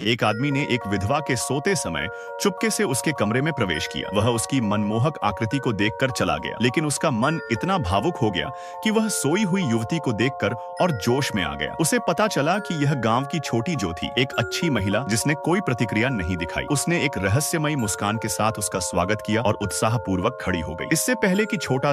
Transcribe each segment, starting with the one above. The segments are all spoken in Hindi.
एक आदमी ने एक विधवा के सोते समय चुपके से उसके कमरे में प्रवेश किया। वह उसकी मनमोहक आकृति को देखकर चला गया, लेकिन उसका मन इतना भावुक हो गया कि वह सोई हुई युवती को देखकर और जोश में आ गया। उसे पता चला कि यह गांव की छोटी जो थी, एक अच्छी महिला जिसने कोई प्रतिक्रिया नहीं दिखाई। उसने एक रहस्यमयी मुस्कान के साथ उसका स्वागत किया और उत्साहपूर्वक खड़ी हो गई। इससे पहले कि छोटा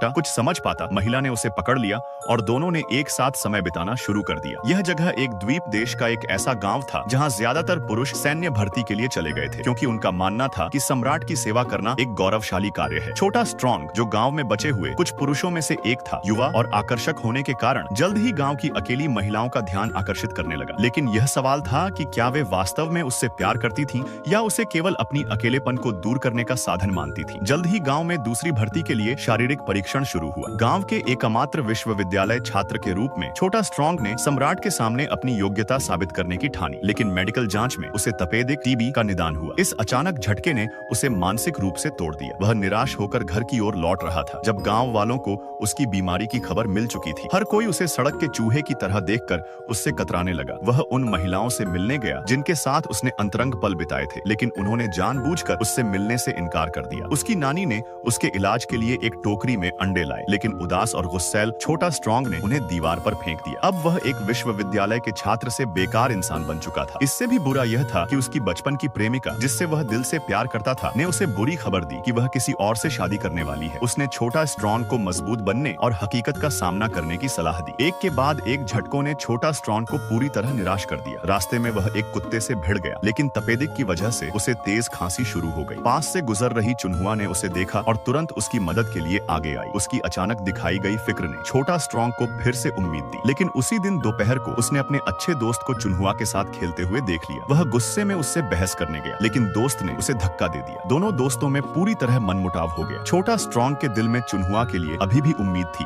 कुछ समझ पाता, महिला ने उसे पकड़ लिया और दोनों ने एक साथ समय बिताना शुरू कर दिया। यह जगह एक द्वीप देश का एक ऐसा गाँव था जहाँ ज्यादातर पुरुष सैन्य भर्ती के लिए चले गए थे, क्योंकि उनका मानना था कि सम्राट की सेवा करना एक गौरवशाली कार्य है। छोटा स्ट्रॉन्ग, जो गांव में बचे हुए कुछ पुरुषों में से एक था, युवा और आकर्षक होने के कारण जल्द ही गांव की अकेली महिलाओं का ध्यान आकर्षित करने लगा। लेकिन यह सवाल था कि क्या वे वास्तव में उससे प्यार करती थीं या उसे केवल अपनी अकेलेपन को दूर करने का साधन मानती थीं। जल्द ही गांव में दूसरी भर्ती के लिए शारीरिक परीक्षण शुरू हुआ। गांव के एकमात्र विश्वविद्यालय छात्र के रूप में छोटा स्ट्रॉन्ग ने सम्राट के सामने अपनी योग्यता साबित करने की ठानी, लेकिन मेडिकल जांच में उसे तपेदिक टीबी का निदान हुआ। इस अचानक झटके ने उसे मानसिक रूप से तोड़ दिया। वह निराश होकर घर की ओर लौट रहा था जब गांव वालों को उसकी बीमारी की खबर मिल चुकी थी। हर कोई उसे सड़क के चूहे की तरह देखकर उससे कतराने लगा। वह उन महिलाओं से मिलने गया जिनके साथ उसने अंतरंग पल बिताए थे, लेकिन उन्होंने जानबूझकर उससे मिलने से इनकार कर दिया। उसकी नानी ने उसके इलाज के लिए एक टोकरी में अंडे लाए, लेकिन उदास और गुस्सैल छोटा स्ट्रॉन्ग ने उन्हें दीवार पर फेंक दिया। अब वह एक विश्वविद्यालय के छात्र से बेकार इंसान बन चुका था। इससे भी बुरा यह था कि उसकी बचपन की प्रेमिका, जिससे वह दिल से प्यार करता था, ने उसे बुरी खबर दी कि वह किसी और से शादी करने वाली है। उसने छोटा स्ट्रॉन्ग को मजबूत बनने और हकीकत का सामना करने की सलाह दी। एक के बाद एक झटकों ने छोटा स्ट्रॉन्ग को पूरी तरह निराश कर दिया। रास्ते में वह एक कुत्ते से भिड़ गया, लेकिन तपेदिक की वजह से उसे तेज खांसी शुरू हो गई। पास से गुजर रही चुनहुआ ने उसे देखा और तुरंत उसकी मदद के लिए आगे आई। उसकी अचानक दिखाई गई फिक्र ने छोटा स्ट्रॉन्ग को फिर से उम्मीद दी, लेकिन उसी दिन दोपहर को उसने अपने अच्छे दोस्त को चुनहुआ के साथ खेलते हुए देख लिया। वह गुस्से में उससे बहस करने गया, लेकिन दोस्त ने उसे धक्का दे दिया। दोनों दोस्तों में पूरी तरह मनमुटाव हो गया। छोटा स्ट्रॉन्ग के दिल में चुनहुआ के लिए अभी भी उम्मीद थी।